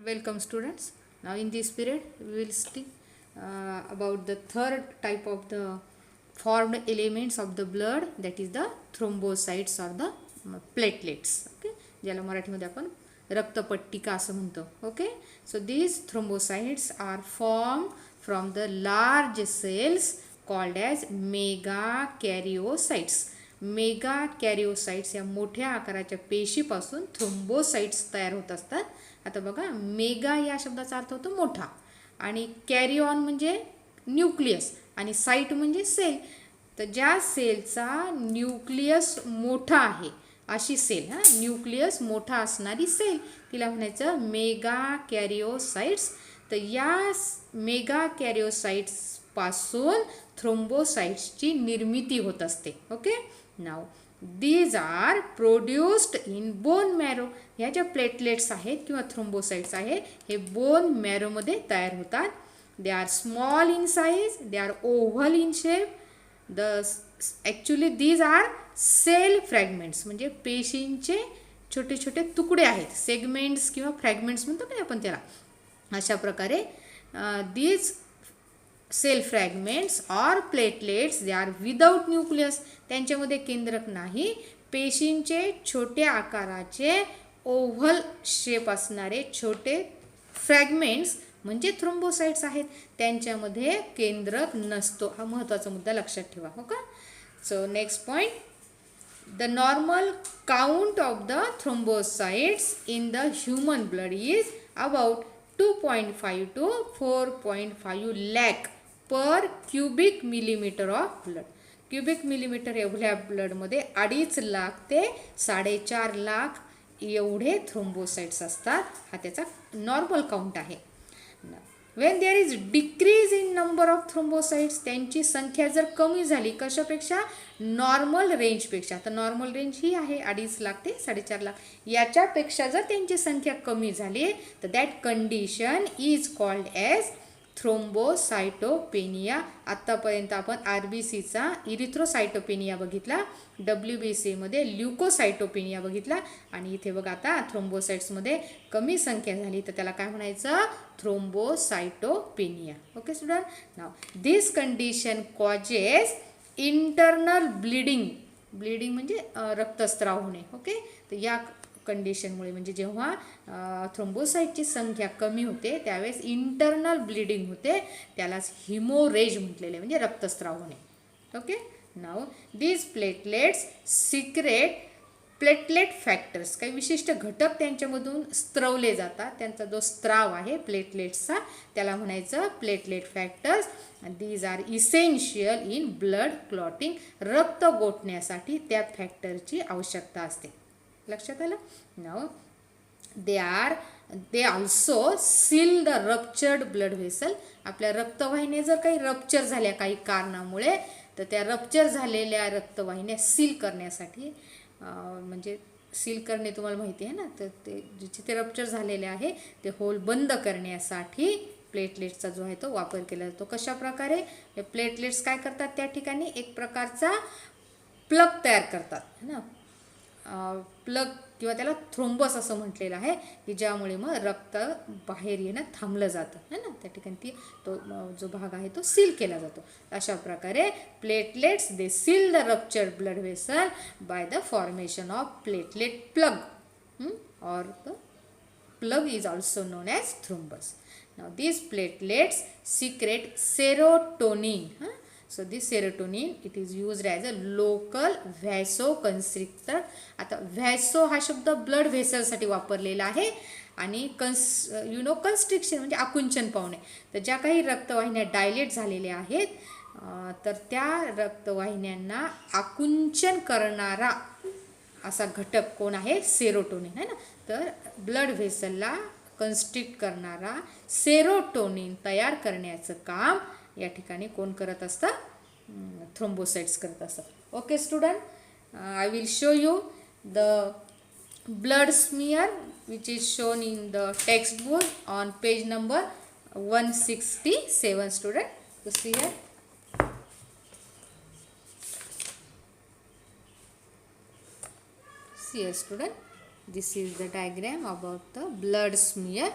Welcome students. Now in this period we will study about the third type of the formed elements of the blood, that is the thrombocytes or the platelets. Okay, ज्याला मराठीमध्ये आपण रक्तपट्टिका असं म्हणतो. Okay, so these thrombocytes are formed from the large cells called as megakaryocytes. मेगाकॅरिओसाइट्स या मोठ्या आकाराच्या पेशीपासून thrombocytes तयार होत असतात. आता बघा, मेगा या शब्दाचा अर्थ होतो मोठा, आणि कॅरिऑन म्हणजे न्यूक्लियस, आणि साइट म्हणजे सेल. तर ज्या सेलचा न्यूक्लियस मोठा आहे अशी सेल, न्यूक्लियस मोठा असणारी सेल, तिला म्हणायचं मेगाकॅरिओसाइट्स. तर या मेगाकॅरिओसाइट्स पासून थ्रोम्बोसाइट्सची निर्मिती होत असते. Okay, now these are produced in bone marrow. ह्या ज्या प्लेटलेट्स आहेत किंवा थ्रोम्बोसाइट्स आहेत, हे बोन मॅरोमध्ये तयार होतात. They are small in size, they are oval in shape. Actually these are cell fragments, म्हणजे पेशींचे छोटे छोटे तुकडे आहेत. सेगमेंट्स किंवा फ्रॅगमेंट्स म्हणतो की आपण त्याला. अशा प्रकारे these cell fragments or platelets they are without nucleus. त्यांच्यामध्ये केंद्रक नाही. पेशींचे छोट्या आकाराचे ओव्हल शेप असणारे छोटे फ्रॅगमेंट्स म्हणजे थ्रोम्बोसाइट्स आहेत. त्यांच्यामध्ये केंद्रक नसतो. हा महत्त्वाचा मुद्दा लक्षात ठेवा. हो का. So next point, the normal count of the thrombocytes in the human blood is about 2.5 to 4.5 lakh per cubic millimeter of blood. Cubic millimetre एवढ्या ब्लडमध्ये 2.5 लाख ते 4.5 लाख एवढे थ्रोम्बोसाइट्स असतात. हा त्याचा नॉर्मल काउंट आहे. Wien there is decrease in number of thrombocytes, त्यांची संख्या जर कमी झाली कशापेक्षा, नॉर्मल रेंजपेक्षा. तर नॉर्मल रेंज ही आहे 2.5 लाख ते 4.5 लाख. याच्यापेक्षा जर त्यांची संख्या कमी झाली तर that condition is called as थ्रोम्बोसायटोपेनिया. आत्तापर्यंत आपण RBCचा इरिथ्रोसायटोपेनिया बघितला, WBCमध्ये ल्युकोसायटोपेनिया बघितला, आणि इथे बघा आता थ्रोम्बोसाइट्समध्ये कमी संख्या झाली तर त्याला काय म्हणायचं, thrombocytopenia. Okay student, now this condition causes internal bleeding. Bleeding म्हणजे रक्तस्राव होणे. ओके, तर या कंडिशनमुळे म्हणजे जेव्हा थ्रोम्बोसाइटची संख्या कमी होते त्यावेळेस इंटरनल ब्लिडिंग होते, त्यालाच हिमोरेज म्हटलेले, म्हणजे रक्तस्राव होणे. Okay, now these platelets secrete platelet factors. काही विशिष्ट घटक त्यांच्यामधून स्त्रवले जातात. त्यांचा जो स्त्राव आहे प्लेटलेट्सचा त्याला म्हणायचं platelet factors. These are essential in blood clotting. रक्त गोठण्यासाठी त्या फॅक्टरची आवश्यकता असते. लक्षात आलं. Now they also seal the ruptured blood vessel. आपल्या रक्तवाहिन्या जर काही रप्चर झाल्या काही कारणामुळे, तर त्या रप्चर झालेल्या रक्तवाहिन्या सील करण्यासाठी, म्हणजे सील करणे तुम्हाला माहिती आहे ना, तर ते जिथे रप्चर झालेले आहे ते होल बंद करण्यासाठी प्लेटलेट्सचा जो आहे तो वापर केला जातो. कशा प्रकारे प्लेटलेट्स काय करतात, त्या ठिकाणी एक प्रकारचा प्लग तयार करतात ना. प्लग किंवा त्याला थ्रोम्बस असं म्हटलेलं आहे, की ज्यामुळे मग रक्त बाहेर येणं थांबलं जातं है ना. त्या ठिकाणी तो जो भाग आहे तो सील केला जातो. अशा प्रकारे platelets they seal the ruptured blood vessel by the formation of platelet plug और the plug is also known as thrombus. Now these platelets secrete serotonin. So this serotonin, it is used as a local vasoconstrictor. आता व्हॅसो हा शब्द blood व्हेसलसाठी वापरलेला आहे, आणि constriction म्हणजे आकुंचन पावणे. तर ज्या काही रक्तवाहिन्या डायलेट झालेल्या आहेत तर त्या रक्तवाहिन्यांना आकुंचन करणारा असा घटक कोण आहे, सेरोटोनिन आहे ना. तर ब्लड व्हेसलला कन्स्ट्रिक्ट करणारा सेरोटोनिन तयार करण्याचं काम या ठिकाणी कोण करत असतं, थ्रोम्बोसाइट्स करत असतात. Okay student, I will show you the blood smear which is shown in the textbook on page number 167. Student, तो see here. See here student, this is the diagram about the blood smear.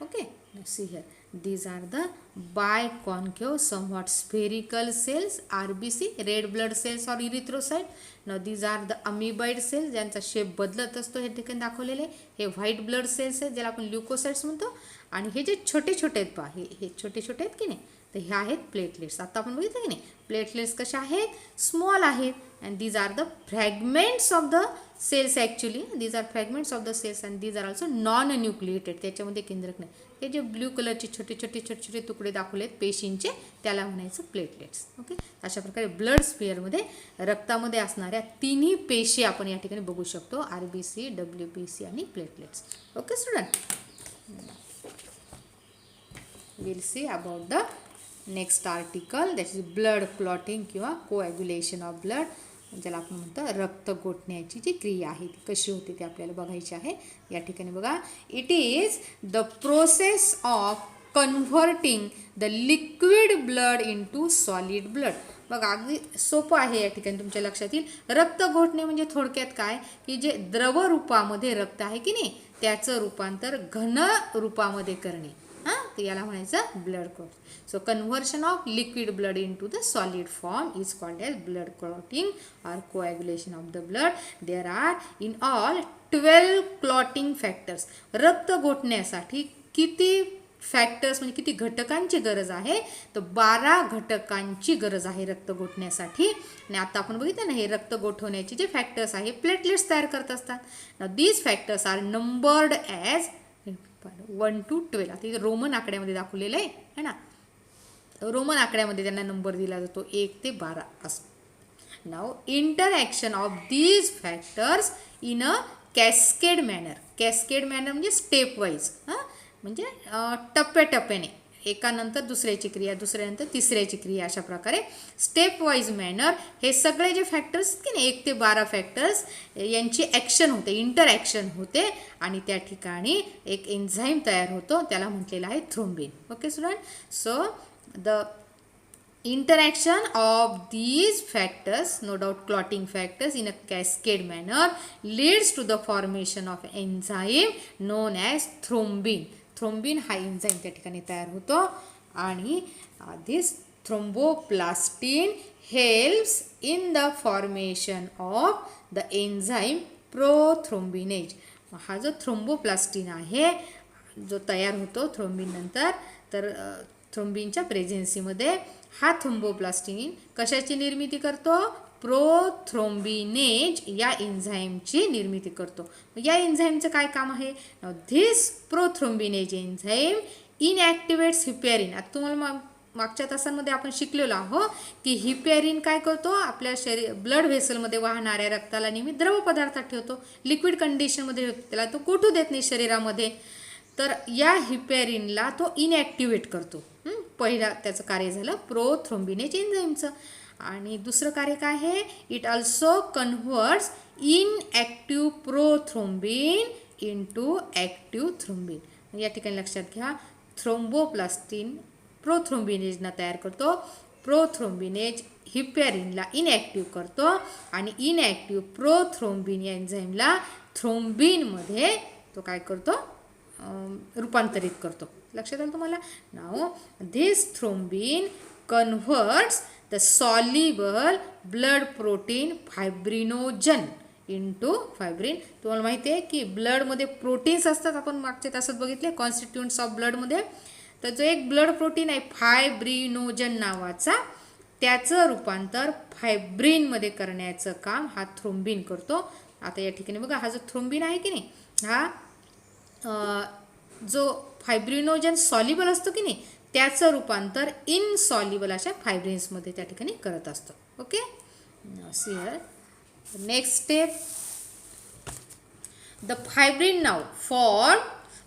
Okay, now see here, these are the biconcave somewhat spherical cells, RBC, red blood cells or erythrocyte. Now these are the amoeboid cells ज्यांचा shape बदलत असतो, हे ठिकाणी दाखवलेले. हे white blood cells आहेत ज्याला आपण ल्युकोसाइट्स म्हणतो. आणि हे जे छोटे छोटे आहेत पहा, हे छोटे छोटे आहेत की नाही, तर हे आहेत प्लेटलेट्स. आता आपण बघितलं की नाही, प्लेटलेट्स कशा आहेत, स्मॉल आहेत. And these are the fragments of the cells. Actually these are fragments of the cells and these are also non nucleated. त्याच्यामध्ये केंद्रक नाही. हे जे ब्ल्यू कलरचे छोटे छोटे छोटे छोटे तुकडे दाखवले आहेत पेशींचे, त्याला म्हणायचं प्लेटलेट्स. ओके, अशा प्रकारे ब्लड स्पिअरमध्ये रक्तामध्ये असणाऱ्या तिन्ही पेशी आपण या ठिकाणी बघू शकतो, RBC, WBC आणि platelets. Okay student, we'll see about the next article, that is blood clotting किंवा coagulation of blood, ज्याला आपण म्हणतो रक्त गोठण्याची जी क्रिया आहे ती कशी होते ते आपल्याला बघायची आहे. या ठिकाणी बघा, it is the process of converting the liquid blood into solid blood. बघा, अगदी सोपं आहे. या ठिकाणी तुमच्या लक्षात येईल, रक्त गोठणे म्हणजे थोडक्यात काय, की जे द्रव रूपामध्ये रक्त आहे की नाही, त्याचं रूपांतर घन रूपामध्ये करणे, तर याला म्हणायचं blood clot. So conversion of liquid blood into the solid form is called as blood clotting or coagulation of the blood. There are in all 12 clotting factors. रक्त गोठण्यासाठी किती फॅक्टर्स म्हणजे किती घटकांची गरज आहे, तर 12 घटकांची गरज आहे रक्त गोठण्यासाठी. आणि आता आपण बघितलं ना, हे रक्त गोठवण्याचे जे फॅक्टर्स आहे प्लेटलेट्स तयार करत असतात. These factors are numbered as 1 to 12. आता इथे रोमन आकड्यामध्ये दाखवलेलं आहे ना, रोमन आकड्यामध्ये त्यांना नंबर दिला जातो 1 ते 12 असं. Now interaction of these factors in a cascade manner. Cascade manner म्हणजे स्टेप वाईज, म्हणजे टप्प्याटप्प्याने, एकानंतर दुसऱ्याची क्रिया, दुसऱ्यानंतर तिसऱ्याची क्रिया, अशा प्रकारे स्टेप वाईज मॅनर हे सगळे जे फॅक्टर्स की नाही 1 ते 12 फॅक्टर्स यांची ॲक्शन होते, इंटरॅक्शन होते आणि त्या ठिकाणी एक एन्झाईम तयार होतो, त्याला म्हटलेलं आहे thrombin. Okay student, so the interaction of these factors, no doubt clotting factors, in a cascade manner leads to the formation of enzyme known as thrombin. Thrombin हा एन्झाईम त्या ठिकाणी तयार होतो आणि this thromboplastin helps in the formation of the enzyme prothrombinase. हा जो thromboplastin आहे जो तयार होतो थ्रोम्बिन नंतर, तर थ्रोम्बिनच्या प्रेझेन्सीमध्ये हा थ्रोम्बोप्लास्टिन कशाची निर्मिती करतो, प्रोथ्रोम्बिनेज या एन्झाईमची निर्मिती करतो. या एन्झाईमचं काय काम आहे, धिस प्रोथ्रोम्बिनेज एन्झाईम इनॲक्टिवेट्स हिपॅरिन. आता तुम्हाला मागच्या तासांमध्ये आपण शिकलेलो आहोत की हिपॅरिन काय करतो, आपल्या ब्लड व्हेसलमध्ये वाहणाऱ्या रक्ताला नेहमी द्रव पदार्थात ठेवतो, लिक्विड कंडिशनमध्ये ठेवतो, त्याला तो कोठू देत नाही शरीरामध्ये. तर या हिपॅरिनला तो इनॲक्टिवेट करतो. पहिला त्याचं कार्य झालं प्रोथ्रोम्बिनेज एन्झाईमचं. आणि दुसरं कार्य काय आहे, it also converts inactive prothrombin into active thrombin. या ठिकाणी लक्षात घ्या, थ्रोम्बोप्लास्टिन प्रोथ्रोम्बिनेजना तयार करतो, प्रोथ्रोम्बिनेज हिपॅरिनला इनॲक्टिव्ह करतो आणि इनॲक्टिव्ह प्रोथ्रोम्बिन या एन्झाईमला थ्रोम्बिनमध्ये तो काय करतो, रूपांतरित करतो. लक्षात आलं तुम्हाला. Now this thrombin converts the soluble blood protein fibrinogen into fibrin. तुम्हाला माहिती आहे की ब्लडमध्ये प्रोटीन्स असतात, आपण मागच्या तासात बघितले कॉन्स्टिट्युएंट्स ऑफ ब्लडमध्ये. तर जो एक ब्लड प्रोटीन आहे फायब्रिनोजन नावाचा, त्याचं रूपांतर फायब्रिनमध्ये करण्याचं काम हा थ्रोम्बिन करतो. आता या ठिकाणी बघा, हा जो थ्रोम्बिन आहे की नाही, हा जो फायब्रिनोजन सॉल्युबल असतो की नाही, त्याचं रूपांतर इनसॉल्युबल अशा फायब्रिन्समध्ये त्या ठिकाणी करत असतो. Okay, see here next step, the fibrin now for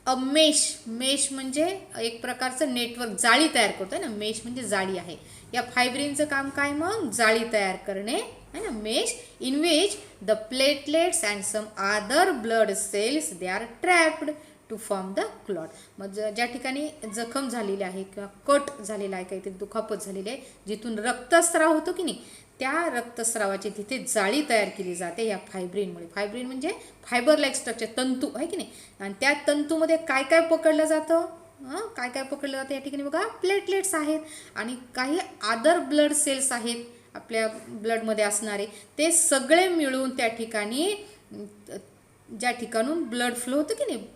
a mesh. Mesh म्हणजे एक प्रकारचं नेटवर्क, जाळी तयार करतो ना, मेश म्हणजे जाळी आहे. या फायब्रिनचं काम काय, मग जाळी तयार करणे आहे ना, mesh in which the platelets and some other blood cells they are trapped to form the clot. मग ज्या ठिकाणी जखम झालेली आहे किंवा कट झालेला आहे, काहीतरी दुखापत झालेली आहे, जिथून रक्तस्राव होतो की नाही, त्या रक्तस्रावाची तिथे जाळी तयार केली जाते या फायब्रिनमुळे. फायब्रिन म्हणजे फायबर लाईक स्ट्रक्चर, तंतू आहे की नाही, आणि त्या तंतूमध्ये काय काय पकडलं जातं, काय काय पकडलं जातं या ठिकाणी बघा, प्लेटलेट्स आहेत आणि काही अदर ब्लड सेल्स आहेत आपल्या ब्लडमध्ये असणारे, ते सगळे मिळून त्या ठिकाणी ज्या ठिकाणून ब्लड फ्लो होतं की नाही,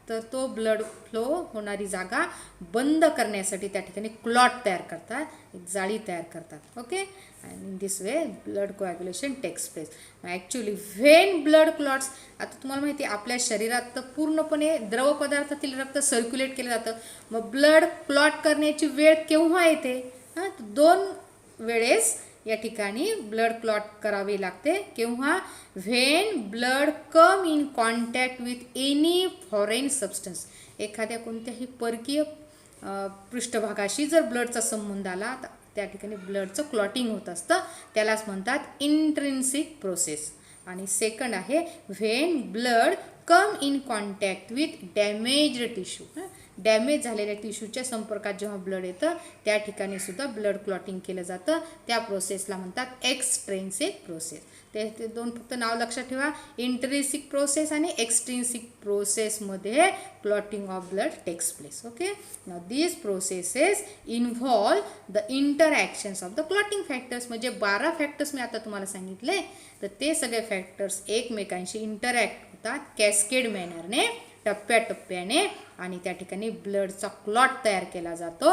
तर तो ब्लड फ्लो होणारी जागा बंद करण्यासाठी त्या ठिकाणी क्लॉट तयार करतात, एक जाळी तयार करतात. Okay, and in this way blood coagulation takes place. Actually when blood clots, आता तुम्हाला माहिती आहे आपल्या शरीरात तर पूर्णपणे द्रव पदार्थातील रक्त सर्क्युलेट केलं जातं. मग ब्लड क्लॉट करण्याची वेळ केव्हा येते? दोन वेळेस या ठिकाणी ब्लड क्लॉट करावे लागते. केव्हा? When blood come in contact with any foreign substance, एखाद्या कोणत्याही परकीय पृष्ठभागाशी जर ब्लडचा संबंध आला तर त्या ठिकाणी ब्लडचं क्लॉटिंग होत असतं, त्यालाच म्हणतात इंट्रिन्सिक प्रोसेस. आणि सेकंड आहे when blood come in contact with damaged tissue. Damage झालेल्या टिश्यूच्या संपर्कात जेव्हा ब्लड येतं त्या ठिकाणी सुद्धा ब्लड क्लॉटिंग केलं जातं, त्या प्रोसेसला म्हणतात एक्सट्रिन्सिक प्रोसेस. ते दोन फक्त नाव लक्षात ठेवा, इंट्रिन्सिक प्रोसेस आणि एक्सट्रिन्सिक प्रोसेसमध्ये clotting of blood takes place. Okay, now these processes involve the interactions of the clotting factors. म्हणजे 12 फॅक्टर्स मी आता तुम्हाला सांगितले, तर ते सगळे फॅक्टर्स एकमेकांशी इंटरॅक्ट होतात कॅस्केड मॅनरने, टप्प्याटप्प्याने, आणि त्या ठिकाणी ब्लडचा क्लॉट तयार केला जातो.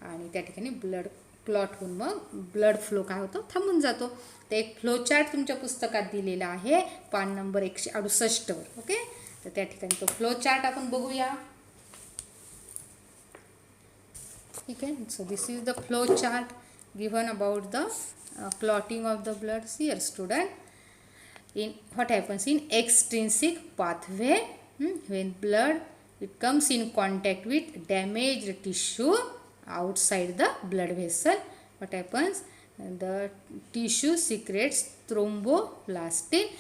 आणि त्या ठिकाणी ब्लड क्लॉट होऊन मग ब्लड फ्लो काय होतो, थांबून जातो. ते एक फ्लो चार्ट तुमच्या पुस्तकात दिलेला आहे पान नंबर 168 वर. ओके, तर त्या ठिकाणी तो फ्लो चार्ट आपण बघूया. ठीक आहे, so this is the flow chart given about the clotting of the blood. Here student, in what happens in extrinsic pathway, when blood it comes in contact with damaged tissue outside the blood vessel, what happens, the tissue secretes thromboplastin.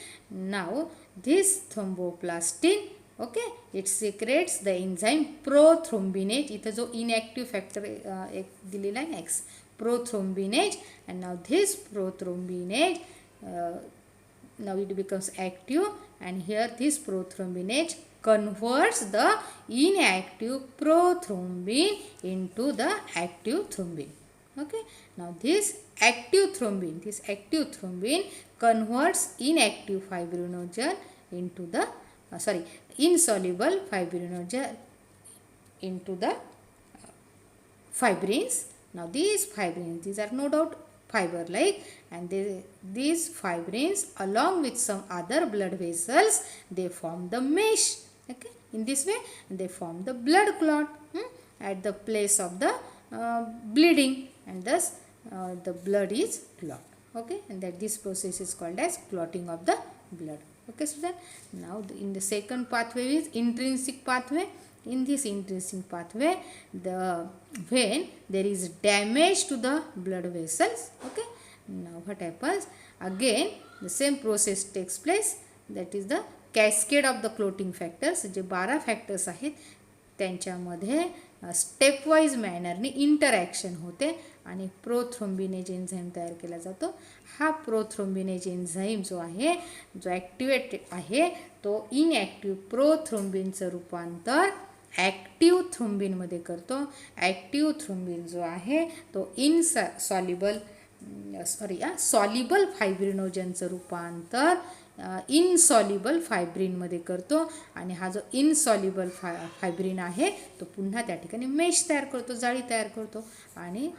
Now this thromboplastin, okay, it secretes the enzyme prothrombinase. इथं जो inactive factor एक दिलेला आहे X, prothrombinase, and now this prothrombinase now it becomes active, and here this prothrombinase converts the inactive prothrombin into the active thrombin. Okay, now this active thrombin converts inactive fibrinogen into the insoluble fibrinogen into the fibrins. Now these fibrins, these are no doubt fiber like, and these fibrins along with some other blood vessels, they form the mesh. Okay, in this way they form the blood clot at the place of the bleeding, and thus the blood is clot. Okay, and that this process is called as clotting of the blood. Okay, so then now in the second pathway is intrinsic pathway. In this intrinsic pathway, when there is damage to the blood vessels, okay, now what happens, again the same process takes place, that is the cascade of the clotting factors. जे 12 factors आहेत त्यांच्यामध्ये step wise मॅनरने interaction होते आणि prothrombinase enzyme तयार केला जातो. हा prothrombinase enzyme जो आहे, जो ॲक्टिवेट आहे, तो इनॲक्टिव्ह प्रोथ्रोम्बिनचं रूपांतर ॲक्टिव्ह थ्रोम्बिनमध्ये करतो. ॲक्टिव्ह थ्रोम्बिन जो आहे तो सॉल्युबल फायब्रिनोजनचं रूपांतर इनसॉल्युबल फायब्रिनमध्ये करतो, आणि हा जो इनसॉल्युबल फायब्रिन आहे तो पुन्हा त्या ठिकाणी मेश तयार करतो, जाळी तयार करतो, आणि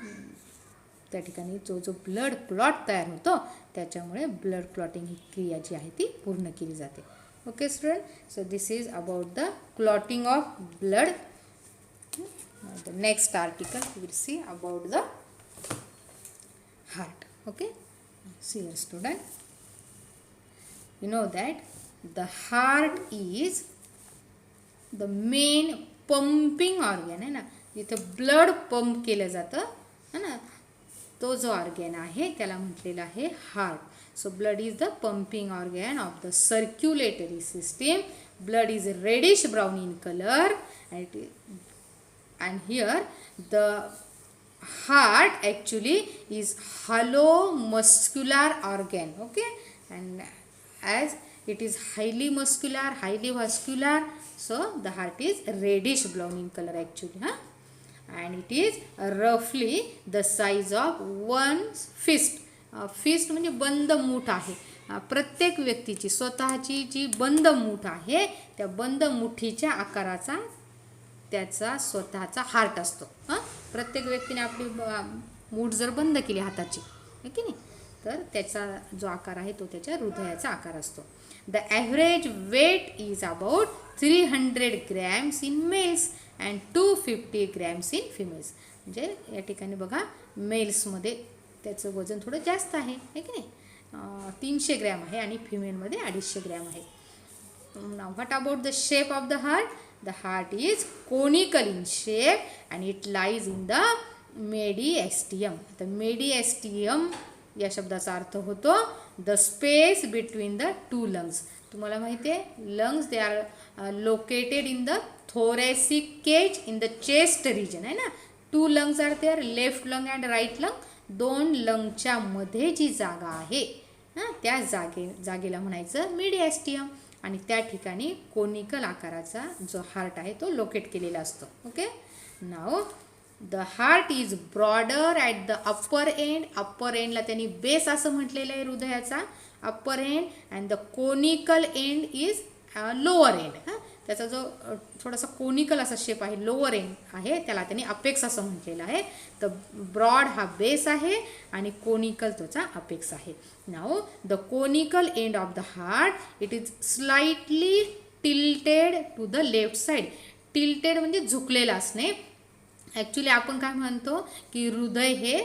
त्या ठिकाणी जो ब्लड क्लॉट तयार होतो त्याच्यामुळे ब्लड क्लॉटिंग ही क्रिया जी आहे ती पूर्ण केली जाते. Okay student, so this is about the clotting of blood. Now the next article we will see about the heart. Okay, see here student, you know that the heart is the main pumping organ आहे ना, इथं blood pump केलं जातं है ना, तो जो organ आहे त्याला म्हटलेला आहे heart. So blood is the pumping organ of the circulatory system. Blood is reddish brown in color, and here the heart actually is hollow muscular organ. Okay, and as it is highly muscular, highly vascular, so the heart is reddish brown in colour actually and it is roughly the size of one's fist. Fist म्हणजे बंद मूठ आहे. प्रत्येक व्यक्तीची स्वतःची जी बंद मूठ आहे त्या बंद मुठीच्या आकाराचा त्याचा स्वतःचा हार्ट असतो. प्रत्येक व्यक्तीने आपली मूठ जर बंद केली हाताची आहे की नाही तर त्याचा जो आकार आहे तो त्याच्या हृदयाचा आकार असतो. The average weight is about 300 grams in males and 250 grams in females. म्हणजे या ठिकाणी बघा मेल्समध्ये त्याचं वजन थोडं जास्त आहे की नाही 300 ग्रॅम आहे आणि फिमेलमध्ये 250 ग्रॅम आहे. Now what about the shape of the heart? The heart is conical in shape and it lies in the mediastinum. The mediastinum या शब्दाचा अर्थ होतो the space between the two lungs. तुम्हाला माहिती आहे lungs they are located in the thoracic cage in the chest region आहे ना. 2 lungs are there, left lung and right lung. 2 लंगच्या मध्ये जी जागा आहे त्या जागेला म्हणायचं मिडिॲस्टियम आणि त्या ठिकाणी कोनिकल आकाराचा जो हार्ट आहे तो लोकेट केलेला असतो. Okay. Now the heart is broader at the upper end. Upper एंडला त्यांनी बेस असं म्हटलेलं आहे हृदयाचा upper end and the conical end is lower end. त्याचा जो थोडासा कोनिकल असा शेप आहे लोअर एंड आहे त्याला त्यांनी अपेक्स असं म्हटलेलं आहे. तर ब्रॉड हा बेस आहे आणि कोनिकल त्याचा अपेक्स आहे. Now the conical end of the heart it is slightly tilted to the left side. Tilted म्हणजे झुकलेलं असणे. ॲक्च्युली आपण काय म्हणतो की हृदय हे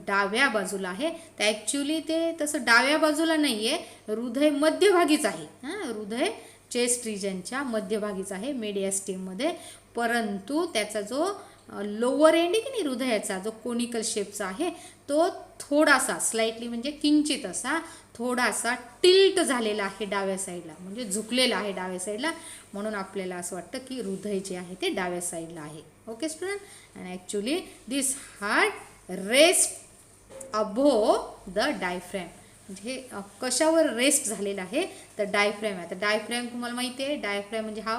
डाव्या बाजूला आहे तर ॲक्च्युली ते तसं डाव्या बाजूला नाही आहे. हृदय मध्यभागीच आहे. हृदय चेस्ट रिजनच्या मध्यभागीच आहे मेडिॲस्टियममध्ये. परंतु त्याचा जो लोअर एंड आहे की नाही हृदयाचा जो कोनिकल शेपचा आहे तो थोडासा स्लाइटली म्हणजे किंचित असा थोडासा टिल्ट झालेला आहे डाव्या साईडला म्हणजे झुकलेला आहे डाव्या साईडला. म्हणून आपल्याला असं वाटतं की हृदय जे आहे ते डाव्या साईडला आहे. Okay student. And actually this heart rest above the diaphragm. म्हणजे कशावर रेस्ट झालेला आहे तर डायफ्रॅम आहे. तर डायफ्रॅम तुम्हाला माहिती आहे डायफ्रॅम म्हणजे हा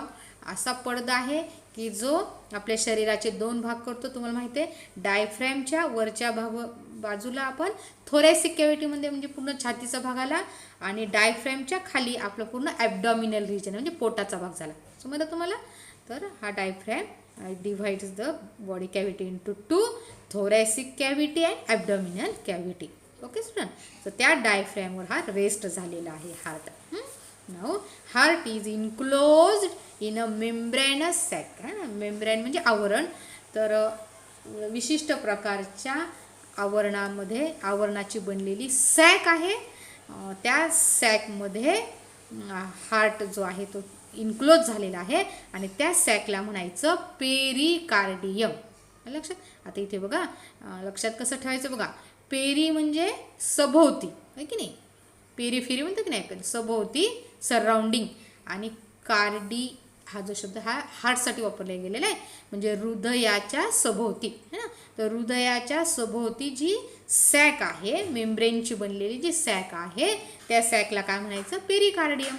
असा पडदा आहे की जो आपल्या शरीराचे 2 भाग करतो. तुम्हाला माहिती आहे डायफ्रॅमच्या वरच्या बाजूला आपण थोरॅसिक कॅव्हिटीमध्ये म्हणजे पूर्ण छातीचा भाग आला आणि डायफ्रॅमच्या खाली आपलं पूर्ण ॲब्डॉमिनल रिजन म्हणजे पोटाचा भाग झाला. समजलं तुम्हाला. तर हा diaphragm divides the body cavity into 2 thoracic cavity and abdominal cavity. Okay student. तर त्या डायफ्रॅमवर हा रेस्ट झालेला आहे heart. Now heart is enclosed in a membranous sac. Membrane म्हणजे आवरण. तर विशिष्ट प्रकारच्या आवरणाची बनलेली सॅक आहे. त्या सॅकमध्ये हार्ट जो आहे तो इन्क्लोज झालेला आहे आणि त्या सॅकला म्हणायचं पेरिकार्डियम. लक्षात. आता इथे बघा लक्षात कसं ठेवायचं बघा. पेरी म्हणजे सभोवती आहे की नाही. पेरीफेरी म्हणतो की नाही सभोवती सराउंडिंग आणि कार्डी हा जो शब्द हा हार्टसाठी वापरला गेलेला आहे म्हणजे हृदयाच्या सभोवती है ना. तर हृदयाच्या सभोवती जी सॅक आहे मेम्ब्रेनची बनलेली जी सॅक आहे त्या सॅकला काय म्हणायचं pericardium.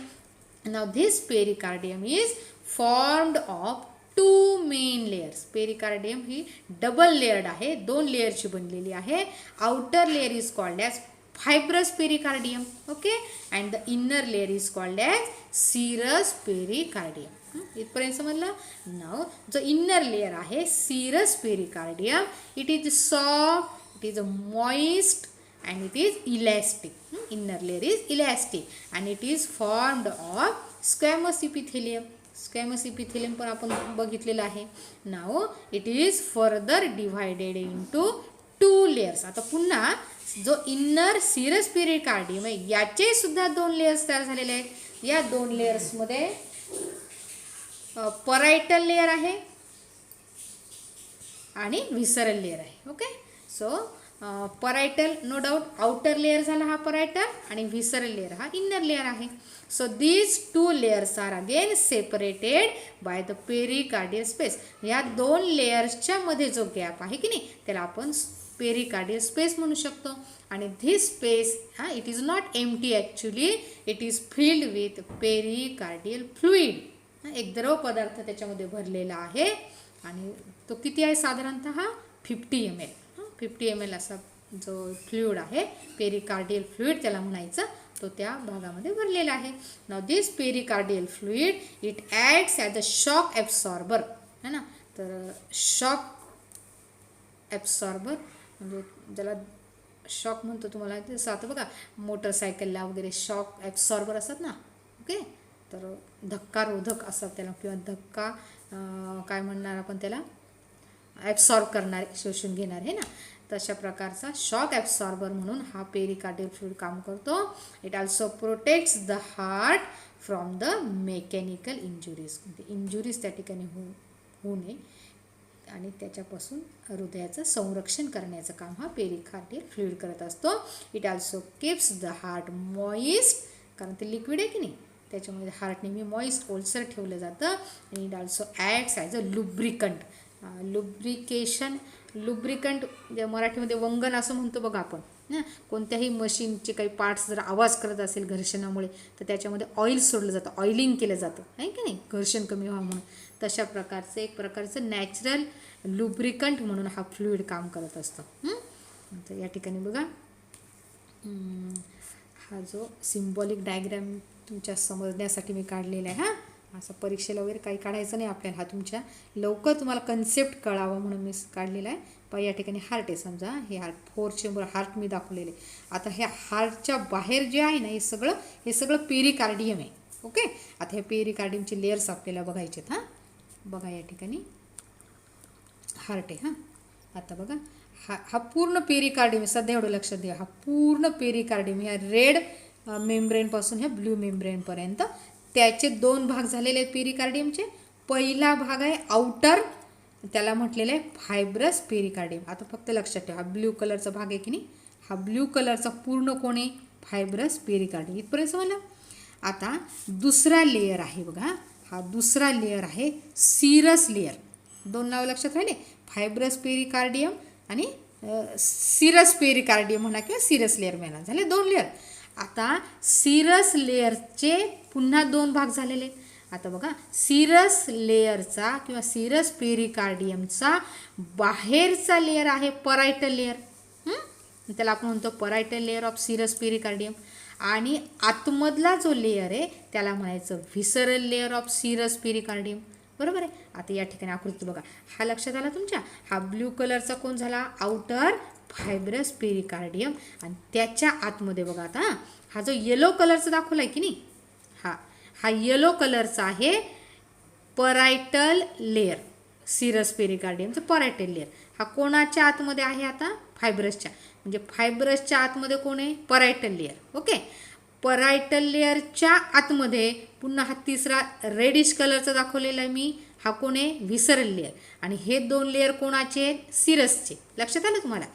Now this pericardium is formed of 2 main layers. Pericardium he double layered आहे 2 लेयरची बनलेली आहे. Outer layer is called as fibrous pericardium. Okay, and the inner layer is called as serous pericardium. इथपर्यंत समजलं. नाव जो इनर लेयर आहे serous pericardium it is soft, it is moist and it is elastic. Inner layer is elastic and it is formed of squamous epithelium. Squamous epithelium पण आपण बघितलेलं आहे. Now it is further divided into 2 layers. आता पुन्हा जो inner serous pericardium आहे याचे सुद्धा 2 लेयर्स तयार झालेले आहेत. या 2 लेयर्समध्ये परायटल लेयर आहे आणि व्हिसरल लेयर आहे. Okay. So parietal no doubt outer layer झाला हा परायटल आणि व्हिसरल लेयर हा इन्नर लेयर आहे. So these 2 layers are again separated by the pericardial space. या 2 लेयर्सच्या मध्ये जो गॅप आहे की नाही त्याला आपण पेरिकार्डियल स्पेस म्हणू शकतो. आणि this space it is not empty actually it is filled with pericardial fluid. एक द्रव पदार्थ त्याच्यामध्ये भरलेला आहे आणि तो किती आहे साधारणतः 50 ml. 50 ml असा जो फ्लुइड आहे पेरिकार्डियल फ्लुइड त्याला म्हणायचं, तो त्या भागामध्ये भरलेला आहे. Now this pericardial fluid it acts as a shock absorber है ना. तर शॉक ॲब्सॉर्बर म्हणजे ज्याला शॉक म्हणतो तुम्हाला जसं आता बघा मोटरसायकलला वगैरे शॉक ॲब्सॉर्बर असतात ना. ओके, तर धक्कारोधक असतात त्याला किंवा धक्का काय म्हणणार आपण त्याला ॲब्सॉर्ब करणारे शोषून घेणार आहे ना. तशा प्रकारचा शॉक ॲब्सॉर्बर म्हणून हा पेरिकार्डियल फ्लुइड काम करतो. It also protects the heart from the mechanical injuries. Injuries त्या ठिकाणी होऊ नये आणि त्याच्यापासून हृदयाचं संरक्षण करण्याचं काम हा पेरिकार्डियल फ्लुइड करत असतो. It also keeps the heart moist, कारण ते लिक्विड आहे की नाही त्याच्यामुळे हार्ट नेहमी मॉइस्ट ओलसर ठेवलं जातं. आणि it also acts as a lubricant. Lubricant मराठीमध्ये वंगण असं म्हणतो बघा आपण ना. कोणत्याही मशीनचे काही पार्ट्स जर आवाज करत असेल घर्षणामुळे तर त्याच्यामध्ये ऑइल सोडलं जातं, ऑइलिंग केलं जातं आहे की नाही, घर्षण कमी व्हावं म्हणून. तशा प्रकारचं एक प्रकारचं नॅचरल लुब्रिकंट म्हणून हा फ्लुइड काम करत असतो. तर या ठिकाणी बघा हा जो सिम्बॉलिक डायग्रॅम तुमच्या समजण्यासाठी मी काढलेला आहे. असं परीक्षेला वगैरे काही काढायचं नाही आपल्याला, हा तुमच्या लवकर तुम्हाला कन्सेप्ट कळावं म्हणून मी काढलेला आहे. पण या ठिकाणी हार्ट आहे समजा, हे हार्ट 4 चेंबर हार्ट मी दाखवलेले. आता हे हार्टच्या बाहेर जे आहे ना हे सगळं पेरिकार्डियम आहे. ओके, आता हे पेरिकार्डियमचे लेयर्स आपल्याला बघायचे आहेत. बघा या ठिकाणी हार्ट आहे. आता बघा हा पूर्ण पेरिकार्डियम आहे. सध्या एवढं लक्षात द्या, हा पूर्ण पेरिकार्डियम ह्या रेड मेम्ब्रेनपासून ह्या ब्ल्यू मेम्ब्रेनपर्यंत त्याचे 2 भाग झालेले आहेत पेरिकार्डियमचे. पहिला भाग आहे आउटर, त्याला म्हटलेलं आहे फायब्रस पेरिकार्डियम. आता फक्त लक्षात ठेवा, हा ब्ल्यू कलरचा भाग आहे की नाही, हा ब्ल्यू कलरचा पूर्ण कोण आहे फायब्रस पेरिकार्डियम. इथपर्यंत समजलं. आता दुसरा लेयर आहे बघा, हा दुसरा लेयर आहे सिरस लेयर. 2 नावं लक्षात राहिले, फायब्रस पेरिकार्डियम आणि सिरस पेरिकार्डियम म्हणा किंवा सिरस लेयर म्हणा, झाले 2 लेयर. आता सिरस लेयरचे पुन्हा 2 भाग झालेले. आता बघा सिरस लेयरचा किंवा सिरस पेरिकार्डियमचा बाहेरचा लेयर आहे परायटल लेयर. त्याला आपण म्हणतो parietal layer of serous pericardium. आणि आतमधला जो लेयर आहे त्याला म्हणायचं visceral layer of serous pericardium. बरोबर आहे. आता या ठिकाणी आकृती बघा, हा लक्षात आला तुमच्या. हा ब्ल्यू कलरचा कोण झाला आउटर फायब्रस पेरिकार्डियम. आणि त्याच्या आतमध्ये बघा आता हा जो येलो कलरचा दाखवला आहे की नाही, हा येलो कलरचा आहे परायटल लेयर, सिरस पेरिकार्डियमचं परायटल लेयर. हा कोणाच्या आतमध्ये आहे आता फायब्रसच्या, म्हणजे फायब्रसच्या आतमध्ये कोण आहे परायटल लेयर. ओके, परायटल लेयरच्या आतमध्ये पुन्हा हा तिसरा रेडिश कलरचा दाखवलेला आहे मी, हा कोण आहे व्हिसरल लेयर. आणि हे 2 लेयर कोणाचे आहेत सिरसचे. लक्षात आलं तुम्हाला.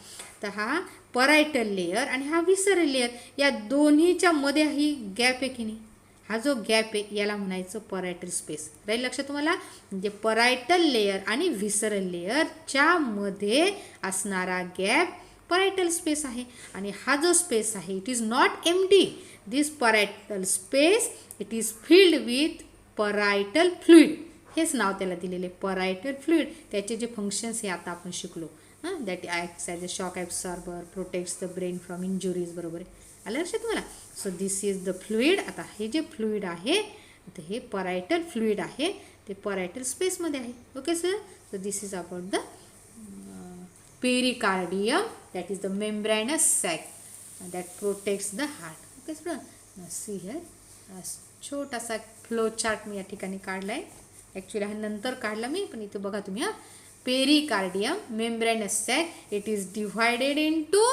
तर हा परायटल लेयर आणि हा व्हिसरल लेयर या दोन्हीच्या मध्ये ही गॅप आहे की नाही, हा जो गॅप आहे याला म्हणायचं परायटल स्पेस. राहील लक्षात तुम्हाला. म्हणजे परायटल लेयर आणि व्हिसरल लेयरच्या मध्ये असणारा गॅप परायटल स्पेस आहे. आणि हा जो स्पेस आहे it is not empty. This parietal space it is filled with parietal fluid. हेच नाव त्याला दिलेले परायटल फ्लुइड. त्याचे जे फंक्शन्स हे आता आपण शिकलो. That acts as a shock absorber, protects the brain from injuries. बरोबर आहे, आलं लक्षात तुम्हाला. So this is the fluid. आता हे जे फ्लुइड आहे आता हे परायटल फ्लुइड आहे, ते परायटल स्पेसमध्ये आहे. Okay sir. So this is about the pericardium, that is the membranous sac that protects the heart. Okay sir. See here छोटासा फ्लो चार्ट मी या ठिकाणी काढला आहे. ॲक्च्युली हा नंतर काढला मी, पण इथे बघा तुम्ही. Pericardium membranous sac it is divided into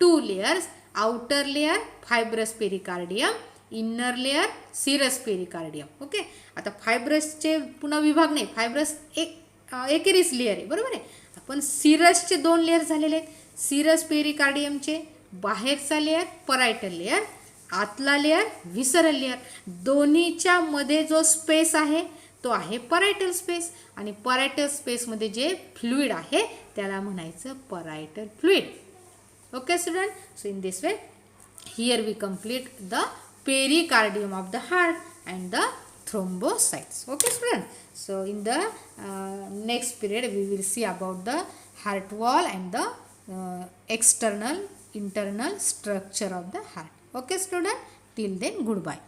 2 layers. Outer layer fibrous pericardium, inner layer serous pericardium. Okay, आता फायब्रसचे पुन्हा विभाग नाही, फायब्रस एकेरीस लेयर आहे. बरोबर आहे. आपण सिरसचे 2 लेयर झालेले आहेत. सिरस पेरिकार्डियमचे बाहेरचा लेयर परायटल लेयर, आतला लेयर व्हिसरल लेयर. दोन्हीच्या मध्ये जो स्पेस आहे तो आहे परायटल स्पेस. आणि परायटल स्पेसमध्ये जे फ्लुइड आहे त्याला म्हणायचं parietal fluid. Okay student, so in this way here we complete the pericardium of the heart and the thrombocytes. Okay, student. So in the next period we will see about the heart wall and the external internal structure of the heart. Okay, student. Till then, goodbye.